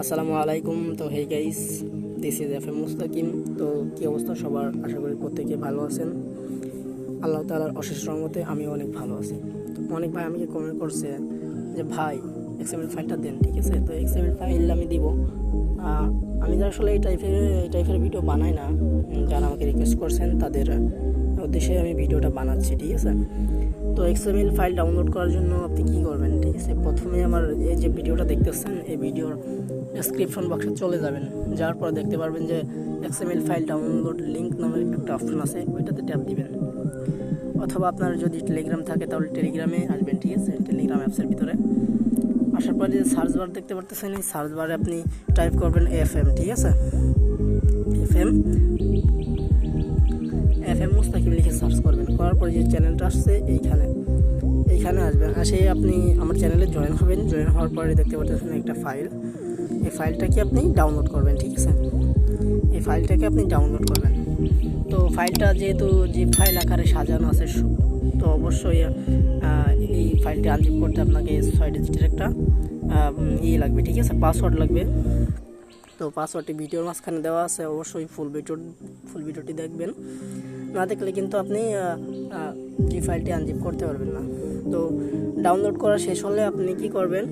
আসসালামু আলাইকুম। তো hey guys, this is F M Mustakim. তো কী অবস্থা সবার? আশা করি প্রত্যেকে ভালো আছেন। আল্লাহ তাআলার অশেষ রহমতে আমিও অনেক ভালো আছি। তো অনেক ভাই আমাকে কমেন্ট করছে যে ভাই এক্সএমএল ফাইলটা দেন, ঠিক আছে? তো এক্সএমএল ফাইল আমি দিব। আমি আসলে এই টাইপের ভিডিও বানাই না। যারা আমাকে রিকোয়েস্ট করছেন তাদের উদ্দেশ্যে আমি ভিডিওটা বানাচ্ছি, ঠিক আছে? তো এক্সএমএল ফাইল ডাউনলোড করার জন্য আপনি কী করবেন, ঠিক আছে? প্রথমে আমার এই যে ভিডিওটা দেখতেছেন, এই ভিডিওর ডেসক্রিপশন বক্সে চলে যাবেন। যাওয়ার পর দেখতে পারবেন যে এক্সএমএল ফাইল ডাউনলোড লিঙ্ক নামের একটা অপশন আছে, ওইটাতে ট্যাপ দিবেন। অথবা আপনার যদি টেলিগ্রাম থাকে তাহলে টেলিগ্রামে আসবেন, ঠিক আছে? টেলিগ্রাম অ্যাপসের ভিতরে আসার পরে যে সার্চ বার দেখতে পারতেছেন, এই সার্চ বারে আপনি টাইপ করবেন এফএম, ঠিক আছে? এফএম মুস্তাকিম লিখে সার্চ করবেন। করার পরে যে চ্যানেলটা আসছে এইখানে আসবেন। আসে আপনি আমার চ্যানেলে জয়েন হবেন। জয়েন হওয়ার পরে দেখতে পাচ্ছেন একটা ফাইল। এই ফাইলটাকে আপনি ডাউনলোড করবেন, ঠিক আছে? এই ফাইলটাকে আপনি ডাউনলোড করবেন। তো ফাইলটা যেহেতু জিপ ফাইল আকারে সাজানো আছে, তো অবশ্যই এই ফাইলটি আনজিপ করতে আপনাকে 6 ডিজিটের একটা লাগবে, ঠিক আছে? পাসওয়ার্ড লাগবে। তো পাসওয়ার্ডটি ভিডিওর মাঝখানে দেওয়া আছে, অবশ্যই ফুল ভিডিওটি দেখবেন। না দেখলে কিন্তু আপনি জি ফাইলটি আনজিপ করতে পারবেন না। তো ডাউনলোড করা শেষ হলে আপনি কি করবেন,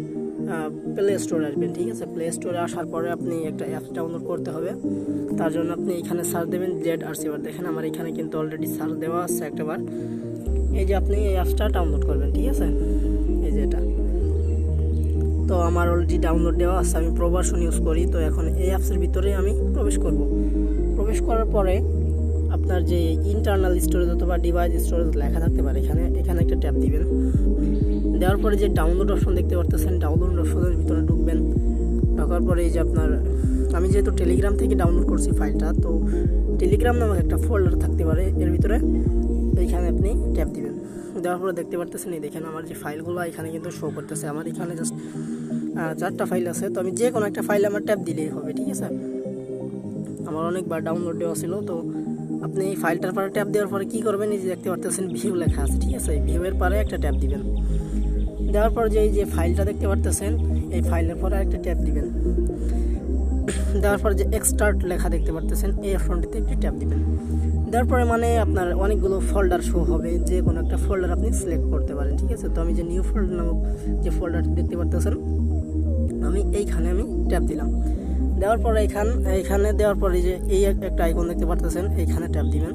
প্লে স্টোরে আসবেন, ঠিক আছে? প্লে স্টোরে আসার পরে আপনি একটা অ্যাপস ডাউনলোড করতে হবে। তার জন্য আপনি এখানে সার্চ দেবেন ZRC বার। দেখেন আমার এখানে কিন্তু অলরেডি সার্চ দেওয়া আছে একটাবার। এই যে আপনি এই অ্যাপসটা ডাউনলোড করবেন, ঠিক আছে? এই যে এটা তো আমার অলরেডি ডাউনলোড দেওয়া আছে, আমি প্রো ভার্সন ইউজ করি। তো এখন এই অ্যাপসের ভিতরে আমি প্রবেশ করার পরে আপনার যে ইন্টারনাল স্টোরেজ অথবা ডিভাইস স্টোরেজ লেখা থাকতে পারে, এখানে একটা ট্যাপ দিবেন। দেওয়ার পরে যে ডাউনলোড অপশন দেখতে পারতেছেন, ডাউনলোড অপশনের ভিতরে ঢুকবেন। ঢোকার পরে এই যে আপনার, আমি যেহেতু টেলিগ্রাম থেকে ডাউনলোড করছি ফাইলটা, তো টেলিগ্রাম নামক একটা ফোল্ডার থাকতে পারে এর ভিতরে, এইখানে আপনি ট্যাপ দিবেন। দেওয়ার পরে দেখতে পারতেছেন, এই দেখেন আমার যে ফাইলগুলো এখানে কিন্তু শো করতেছে। আমার এখানে জাস্ট 4টা ফাইল আছে। তো আমি যে কোনো একটা ফাইল আমার ট্যাপ দিলেই হবে, ঠিক আছে? আমার অনেকবার ডাউনলোড দেওয়া ছিল। তো আপনি এই ফাইলটার পরে ট্যাপ দেওয়ার পরে কী করবেন, এই যে দেখতে পারতেছেন ভিউ লেখা আছে, ঠিক আছে? ভিউয়ের পরে একটা ট্যাপ দিবেন। দেওয়ার পর যে ফাইলটা দেখতে পারতেছেন, এই ফাইলের পরে একটা ট্যাপ দিবেন। দেওয়ার পর যে এক্সট্রাক্ট লেখা দেখতে পারতেছেন, এই অপশনটিতে একটি ট্যাপ দিবেন। দেওয়ার পরে মানে আপনার অনেকগুলো ফোল্ডার শো হবে, যে কোনো একটা ফোল্ডার আপনি সিলেক্ট করতে পারেন, ঠিক আছে? তো আমি যে নিউ ফোল্ডার নামক যে ফোল্ডারটি দেখতে পারতেছেন, আমি ট্যাপ দিলাম। দেওয়ার পরে এইখানে দেওয়ার পরে যে এই একটা আইকন দেখতে পারতেছেন, এইখানে ট্যাপ দিবেন।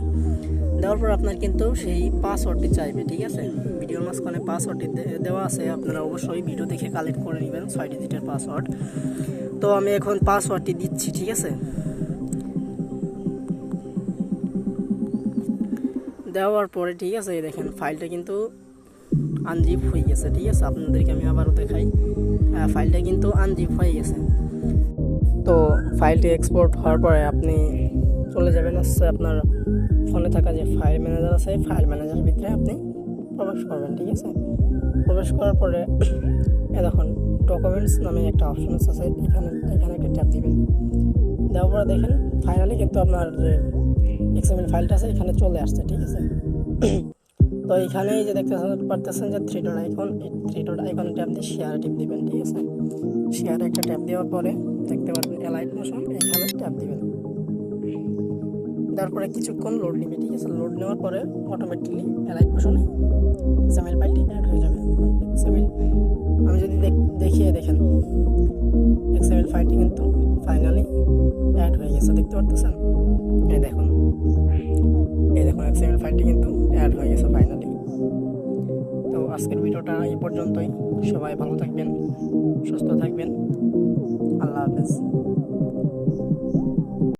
দেওয়ার পর আপনার কিন্তু সেই পাসওয়ার্ডটি চাইবে, ঠিক আছে? ভিডিওর মাঝখানে পাসওয়ার্ডটি দেওয়া আছে, আপনারা অবশ্যই ভিডিও দেখে কালেক্ট করে নেবেন 6 ডিজিটের পাসওয়ার্ড। তো আমি এখন পাসওয়ার্ডটি দিচ্ছি, ঠিক আছে? দেওয়ার পরে ঠিক আছে, দেখেন ফাইলটা কিন্তু আনজিপ হয়ে গেছে, ঠিক আছে? আপনাদেরকে আমি আবারও দেখাই, ফাইলটা কিন্তু আনজিপ হয়ে গেছে। তো ফাইলটি এক্সপোর্ট হওয়ার পরে আপনি চলে যাবেন হচ্ছে আপনার ফোনে থাকা যে ফাইল ম্যানেজার আছে, ফাইল ম্যানেজারের ভিতরে আপনি প্রবেশ করবেন, ঠিক আছে? প্রবেশ করার পরে দেখুন ডকুমেন্টস নামে একটা অপশন আছে, এখানে একটা ট্যাপ দিবেন। দেওয়ার পরে দেখেন ফাইনালি কিন্তু আপনার যে এক্সএমএল ফাইলটা আছে এখানে চলে আসছে, ঠিক আছে? তো এইখানে যে দেখতে পারতেছেন যে 3 ডট আইকন, এই 3 ডট আইকন ট্যাপ দিয়ে শেয়ারে টিপ দিবেন, ঠিক আছে? শেয়ারে একটা ট্যাপ দেওয়ার পরে দেখতে পারবেন অ্যালাইট মোশন, এইখানে ট্যাপ দিবেন। তারপরে কিছুক্ষণ লোড নেবে, ঠিক আছে? লোড নেওয়ার পরে অটোমেটিকলি অ্যালাইট মোশনে এক্সএমএল ফাইলটি অ্যাড হয়ে যাবে। আমি যদি দেখিয়ে দেখেন, এক্সএমএল ফাইলটি কিন্তু ফাইনালি অ্যাড হয়ে গেছে, দেখতে পারতেছেন? এই দেখুন এক্সএমএল ফাইলটি কিন্তু অ্যাড হয়ে গেছে ফাইনালি। তো আজকের ভিডিওটা এই পর্যন্তই। সবাই ভালো থাকবেন, সুস্থ থাকবেন।